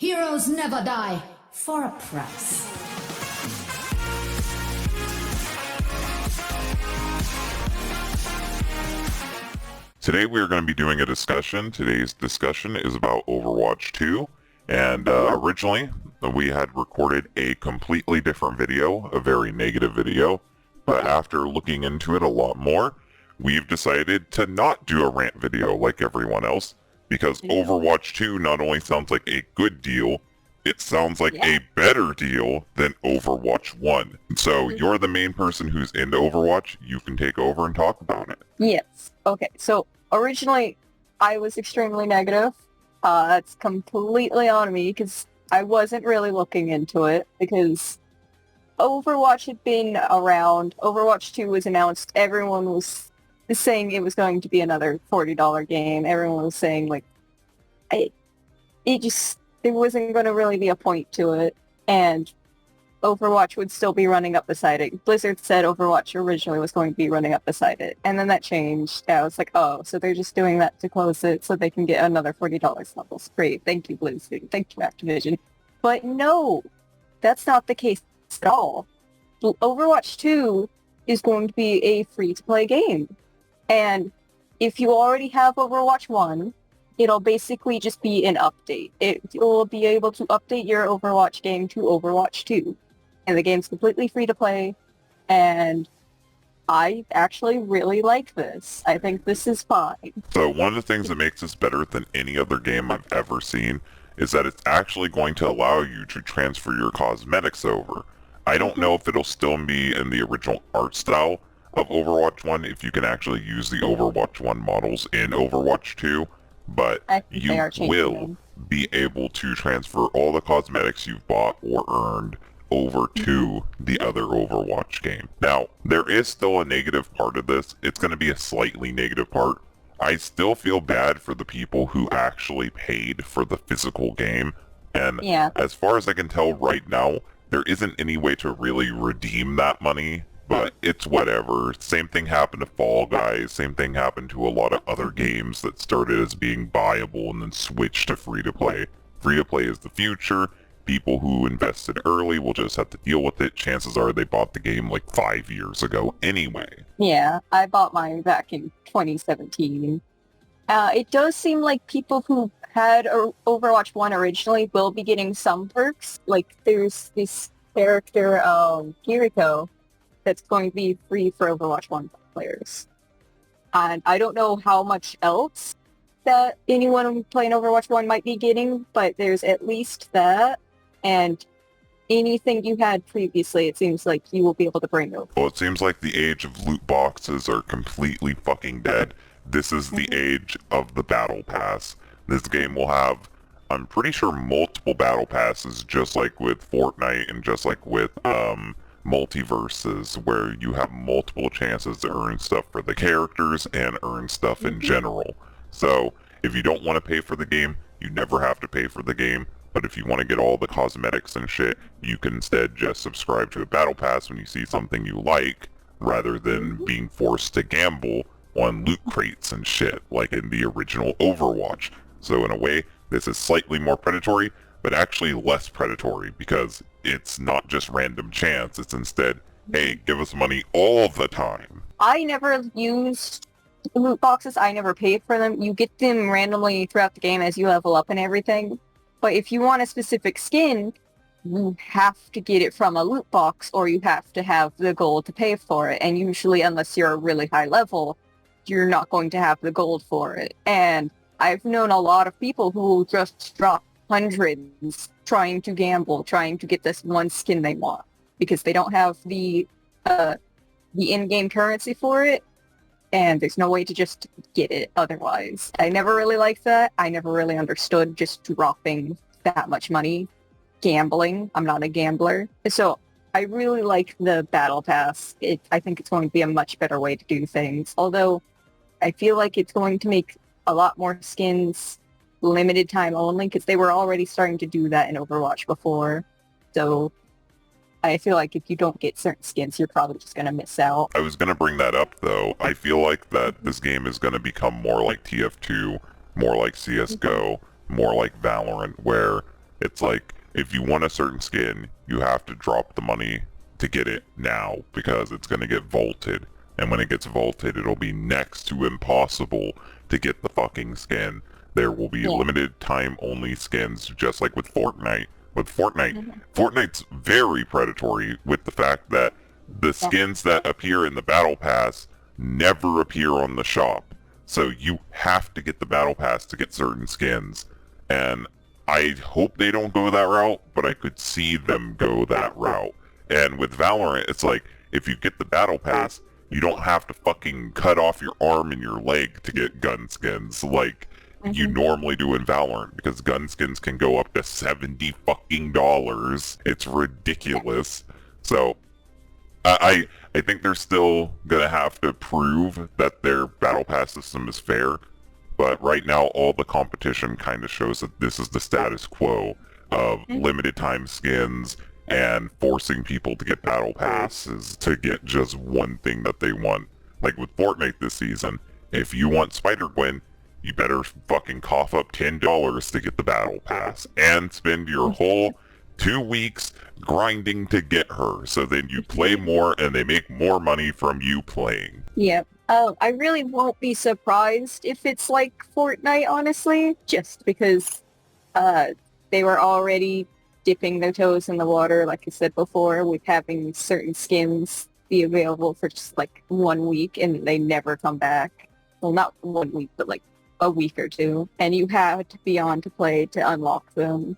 Heroes never die for a price. Today we are going to be doing a discussion. Today's discussion is about Overwatch 2, and originally we had recorded a completely different video, a very negative video, but after looking into it a lot more, we've decided to not do a rant video like everyone else, because Overwatch 2 not only sounds like a good deal, it sounds like a better deal than Overwatch 1. So you're the main person who's into Overwatch. You can take over and talk about it. Yes. Okay, so originally I was extremely negative. That's completely on me because I wasn't really looking into it because Overwatch had been around. Overwatch 2 was announced. Everyone was saying it was going to be another $40 game. Everyone was saying, like, there wasn't going to really be a point to it, and Overwatch would still be running up beside it. Blizzard said Overwatch originally was going to be running up beside it, and then that changed. I was like, oh, so they're just doing that to close it so they can get another $40 levels. Great, thank you, Blizzard. Thank you, Activision. But no, that's not the case at all. Overwatch 2 is going to be a free-to-play game, and if you already have Overwatch 1, it'll basically just be an update. It will be able to update your Overwatch game to Overwatch 2. And the game's completely free to play, and I actually really like this. I think this is fine. So one of the things that makes this better than any other game I've ever seen is that it's actually going to allow you to transfer your cosmetics over. I don't know if it'll still be in the original art style of Overwatch 1 if you can actually use the Overwatch 1 models in Overwatch 2, but you will be able to transfer all the cosmetics you've bought or earned over to the other Overwatch game. Now, there is still a negative part of this. It's going to be a slightly negative part. I still feel bad for the people who actually paid for the physical game, and as far as I can tell right now, there isn't any way to really redeem that money. But it's whatever. Same thing happened to Fall Guys. Same thing happened to a lot of other games that started as being buyable and then switched to free-to-play. Free-to-play is the future. People who invested early will just have to deal with it. Chances are they bought the game like 5 years ago anyway. Yeah, I bought mine back in 2017. It does seem like people who had Overwatch 1 originally will be getting some perks. Like, there's this character, Kiriko, that's going to be free for Overwatch 1 players. And I don't know how much else that anyone playing Overwatch 1 might be getting, but there's at least that, and anything you had previously, it seems like you will be able to bring over. Well, it seems like the age of loot boxes are completely fucking dead. This is the age of the Battle Pass. This game will have, I'm pretty sure, multiple Battle Passes, just like with Fortnite and just like with, multiverses, where you have multiple chances to earn stuff for the characters and earn stuff in general. So if you don't want to pay for the game, you never have to pay for the game. But if you want to get all the cosmetics and shit, you can instead just subscribe to a battle pass when you see something you like, rather than being forced to gamble on loot crates and shit like in the original Overwatch. So in a way, this is slightly more predatory, but actually less predatory, because it's not just random chance. It's instead, hey, give us money all the time. I never used loot boxes. I never paid for them. You get them randomly throughout the game as you level up and everything. But if you want a specific skin, you have to get it from a loot box, or you have to have the gold to pay for it. And usually, unless you're a really high level, you're not going to have the gold for it. And I've known a lot of people who just drop hundreds trying to gamble, trying to get this one skin they want, because they don't have the in-game currency for it, and there's no way to just get it otherwise. I never really liked that. I never really understood just dropping that much money gambling. I'm not a gambler. So I really like the Battle Pass. I think it's going to be a much better way to do things, although I feel like it's going to make a lot more skins limited time only, because they were already starting to do that in Overwatch before. So I feel like if you don't get certain skins, you're probably just going to miss out. I was going to bring that up, though. I feel like that this game is going to become more like TF2, more like CSGO, more like Valorant, where It's like, if you want a certain skin, you have to drop the money to get it now, because it's going to get vaulted. And when it gets vaulted, it'll be next to impossible to get the fucking skin. There will be limited time only skins, just like with Fortnite. With Fortnite, Fortnite's very predatory with the fact that the skins that appear in the Battle Pass never appear on the shop. So you have to get the Battle Pass to get certain skins. And I hope they don't go that route, but I could see them go that route. And with Valorant, it's like, if you get the Battle Pass, you don't have to fucking cut off your arm and your leg to get gun skins like you normally do in Valorant, because gun skins can go up to $70 fucking dollars. It's ridiculous. So I think they're still gonna have to prove that their Battle Pass system is fair. But right now, all the competition kind of shows that this is the status quo of limited time skins and forcing people to get battle passes to get just one thing that they want. Like with Fortnite this season, if you want Spider-Gwen, you better fucking cough up $10 to get the battle pass and spend your whole 2 weeks grinding to get her, so then you play more and they make more money from you playing. Yep. I really won't be surprised if it's like Fortnite, honestly, just because they were already dipping their toes in the water, like I said before, with having certain skins be available for just like 1 week and they never come back. Well, not 1 week, but like a week or two. And you had to be on to play to unlock them.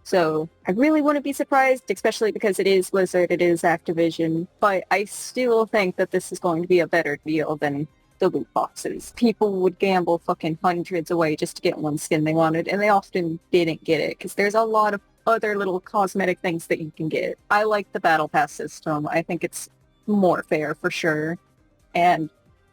So I really wouldn't be surprised, especially because it is Blizzard, it is Activision, but I still think that this is going to be a better deal than the loot boxes. People would gamble fucking hundreds away just to get one skin they wanted, and they often didn't get it, because there's a lot of other little cosmetic things that you can get. I like the Battle Pass system. I think it's more fair for sure, and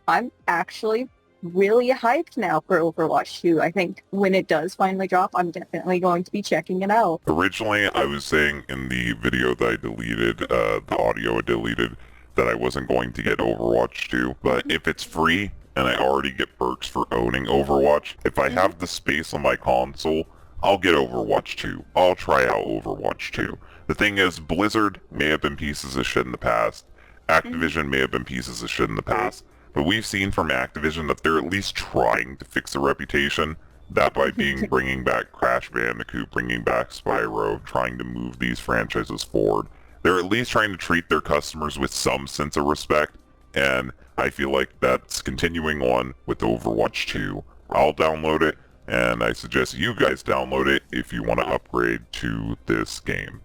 I'm actually really hyped now for Overwatch 2. I think when it does finally drop, I'm definitely going to be checking it out. Originally, I was saying in the video that I deleted, the audio I deleted, that I wasn't going to get Overwatch 2, but if it's free, and I already get perks for owning Overwatch, if I have the space on my console, I'll get Overwatch 2. I'll try out Overwatch 2. The thing is, Blizzard may have been pieces of shit in the past, Activision may have been pieces of shit in the past, but we've seen from Activision that they're at least trying to fix their reputation. That by bringing back Crash Bandicoot, bringing back Spyro, trying to move these franchises forward. They're at least trying to treat their customers with some sense of respect, and I feel like that's continuing on with Overwatch 2. I'll download it, and I suggest you guys download it if you want to upgrade to this game.